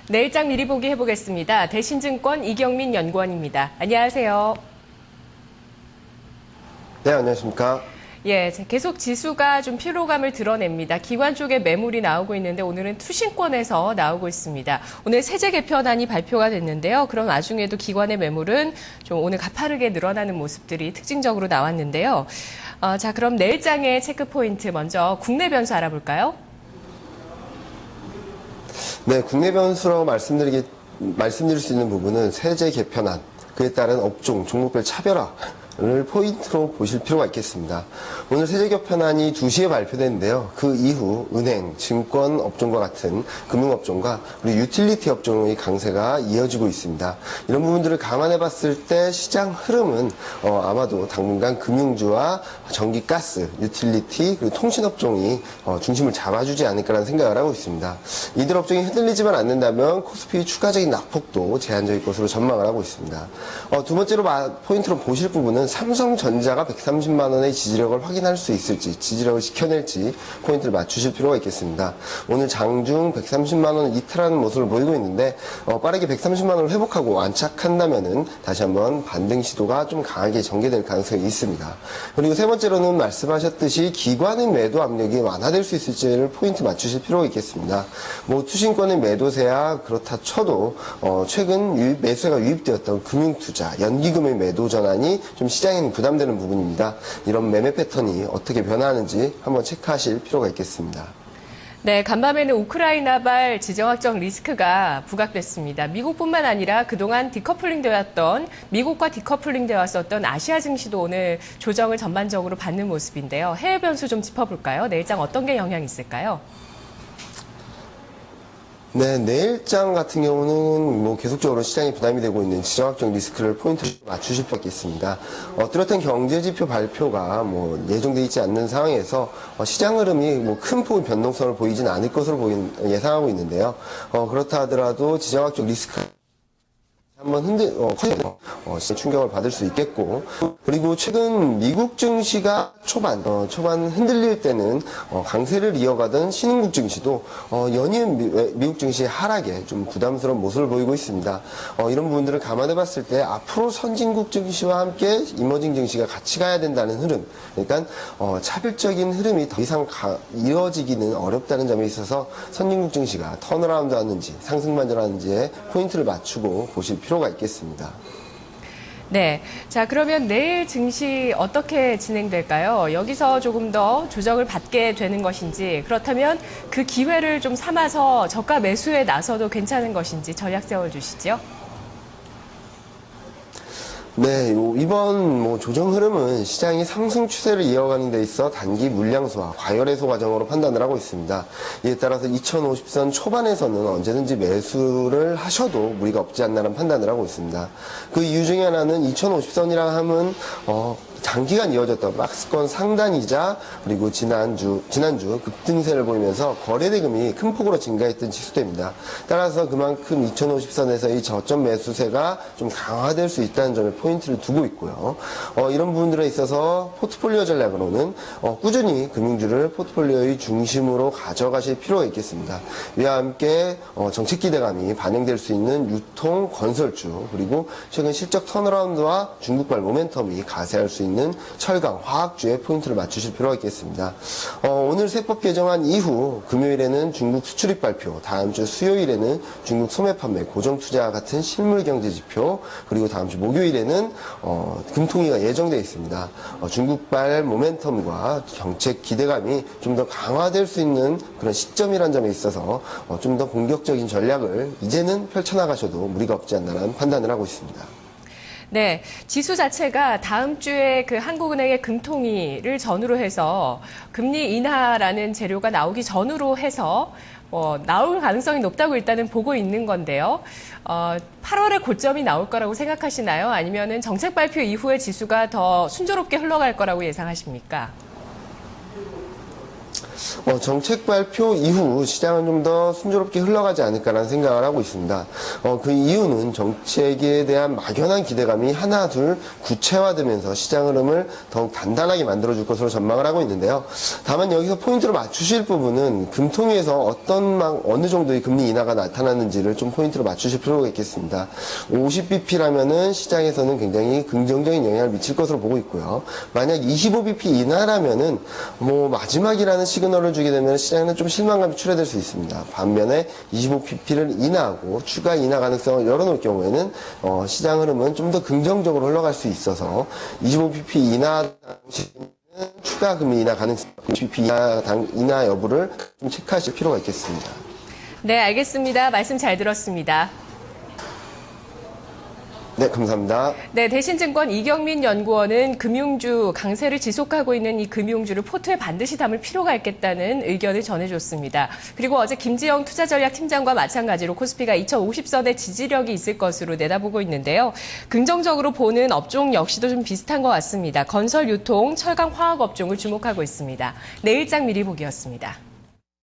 내일장 미리 보기 해보겠습니다. 대신증권 이경민 연구원입니다. 안녕하세요. 네, 안녕하십니까. 예, 계속 지수가 좀 피로감을 드러냅니다. 기관 쪽에 매물이 나오고 있는데 오늘은 투신권에서 나오고 있습니다. 오늘 세제 개편안이 발표가 됐는데요. 그런 와중에도 기관의 매물은 좀 오늘 가파르게 늘어나는 모습들이 특징적으로 나왔는데요. 자, 그럼 내일장의 체크 포인트 먼저 국내 변수 알아볼까요? 네, 국내 변수라고 말씀드릴 수 있는 부분은 세제 개편안, 그에 따른 업종, 종목별 차별화를 포인트로 보실 필요가 있겠습니다. 오늘 세제 개편안이 2시에 발표됐는데요. 그 이후 은행, 증권 업종과 같은 금융업종과 그리고 유틸리티 업종의 강세가 이어지고 있습니다. 이런 부분들을 감안해 봤을 때 시장 흐름은 아마도 당분간 금융주와 전기, 가스, 유틸리티, 그리고 통신업종이 중심을 잡아주지 않을까라는 생각을 하고 있습니다. 이들 업종이 흔들리지만 않는다면 코스피 추가적인 낙폭도 제한적일 것으로 전망을 하고 있습니다. 두 번째로 포인트로 보실 부분은 삼성전자가 130만 원의 지지력을 확인할 수 있을지, 지지력을 지켜낼지 포인트를 맞추실 필요가 있겠습니다. 오늘 장중 130만 원을 이탈하는 모습을 보이고 있는데 빠르게 130만 원을 회복하고 안착한다면은 다시 한번 반등 시도가 좀 강하게 전개될 가능성이 있습니다. 그리고 세 번째로는 말씀하셨듯이 기관의 매도 압력이 완화될 수 있을지를 포인트 맞추실 필요가 있겠습니다. 투신권의 매도세야 그렇다 쳐도 최근 매수가 유입되었던 금융투자, 연기금의 매도 전환이 좀 시장에는 부담되는 부분입니다. 이런 매매 패턴이 어떻게 변화하는지 한번 체크하실 필요가 있겠습니다. 네, 간밤에는 우크라이나발 지정학적 리스크가 부각됐습니다. 미국뿐만 아니라 그동안 디커플링 되었던, 미국과 디커플링 되었었던 아시아 증시도 오늘 조정을 전반적으로 받는 모습인데요. 해외 변수 좀 짚어볼까요? 내일장 어떤 게 영향이 있을까요? 네, 내일장 같은 경우는 계속적으로 시장이 부담이 되고 있는 지정학적 리스크를 포인트로 맞추실 필요가 있습니다. 뚜렷한 경제지표 발표가 예정되어 있지 않는 상황에서 시장 흐름이 큰 폭의 변동성을 보이진 않을 것으로 예상하고 있는데요. 그렇다 하더라도 지정학적 리스크 한번 충격을 받을 수 있겠고, 그리고 최근 미국 증시가 초반 흔들릴 때는 강세를 이어가던 신흥국 증시도 연이은 미국 증시의 하락에 좀 부담스러운 모습을 보이고 있습니다. 이런 부분들을 감안해 봤을 때 앞으로 선진국 증시와 함께 이머징 증시가 같이 가야 된다는 흐름, 그러니까 차별적인 흐름이 더 이상 이어지기는 어렵다는 점에 있어서 선진국 증시가 턴어라운드 하는지 상승 반전하는지에 포인트를 맞추고 보실 필요가 있겠습니다. 네. 자, 그러면 내일 증시 어떻게 진행될까요? 여기서 조금 더 조정을 받게 되는 것인지, 그렇다면 그 기회를 좀 삼아서 저가 매수에 나서도 괜찮은 것인지 전략 세워주시죠. 네, 이번 조정 흐름은 시장이 상승 추세를 이어가는 데 있어 단기 물량 소화, 과열 해소 과정으로 판단을 하고 있습니다. 이에 따라서 2050선 초반에서는 언제든지 매수를 하셔도 무리가 없지 않나라는 판단을 하고 있습니다. 그 이유 중에 하나는 2050선이라 하면 장기간 이어졌던 박스권 상단이자 그리고 지난주 급등세를 보이면서 거래대금이 큰 폭으로 증가했던 지수대입니다. 따라서 그만큼 2050선에서의 저점 매수세가 좀 강화될 수 있다는 점에 포인트를 두고 있고요. 이런 부분들에 있어서 포트폴리오 전략으로는 꾸준히 금융주를 포트폴리오의 중심으로 가져가실 필요가 있겠습니다. 이와 함께 정책 기대감이 반영될 수 있는 유통, 건설주, 그리고 최근 실적 턴어라운드와 중국발 모멘텀이 가세할 수 있는 철강, 화학주에 포인트를 맞추실 필요가 있겠습니다. 오늘 세법 개정안 이후 금요일에는 중국 수출입 발표, 다음 주 수요일에는 중국 소매 판매, 고정 투자 같은 실물 경제 지표, 그리고 다음 주 목요일에는 금통위가 예정되어 있습니다. 중국발 모멘텀과 정책 기대감이 좀 더 강화될 수 있는 그런 시점이라는 점에 있어서 좀 더 공격적인 전략을 이제는 펼쳐나가셔도 무리가 없지 않나라는 판단을 하고 있습니다. 네, 지수 자체가 다음 주에 그 한국은행의 금통위를 전후로 해서 금리 인하라는 재료가 나오기 전후로 해서 나올 가능성이 높다고 일단은 보고 있는 건데요. 8월에 고점이 나올 거라고 생각하시나요? 아니면은 정책 발표 이후에 지수가 더 순조롭게 흘러갈 거라고 예상하십니까? 정책 발표 이후 시장은 좀 더 순조롭게 흘러가지 않을까라는 생각을 하고 있습니다. 그 이유는 정책에 대한 막연한 기대감이 하나 둘 구체화되면서 시장 흐름을 더욱 단단하게 만들어줄 것으로 전망을 하고 있는데요. 다만 여기서 포인트로 맞추실 부분은 금통위에서 어느 정도의 금리 인하가 나타났는지를 좀 포인트로 맞추실 필요가 있겠습니다. 50bp라면은 시장에서는 굉장히 긍정적인 영향을 미칠 것으로 보고 있고요. 만약 25bp 인하라면은 마지막이라는 시그널을 주게 되면 시장에는 좀 실망감이 출현될 수 있습니다. 반면에 25pp를 인하하고 추가 인하 가능성을 열어놓을 경우에는 시장 흐름은 좀 더 긍정적으로 흘러갈 수 있어서 25pp 인하 당시에는 추가 금리 인하 가능성, 25pp 인하 여부를 좀 체크하실 필요가 있겠습니다. 네, 알겠습니다. 말씀 잘 들었습니다. 네, 감사합니다. 네, 대신증권 이경민 연구원은 금융주 강세를 지속하고 있는 이 금융주를 포트에 반드시 담을 필요가 있겠다는 의견을 전해줬습니다. 그리고 어제 김지영 투자전략팀장과 마찬가지로 코스피가 2050선의 지지력이 있을 것으로 내다보고 있는데요. 긍정적으로 보는 업종 역시도 좀 비슷한 것 같습니다. 건설, 유통, 철강, 화학 업종을 주목하고 있습니다. 내일장 미리 보기였습니다.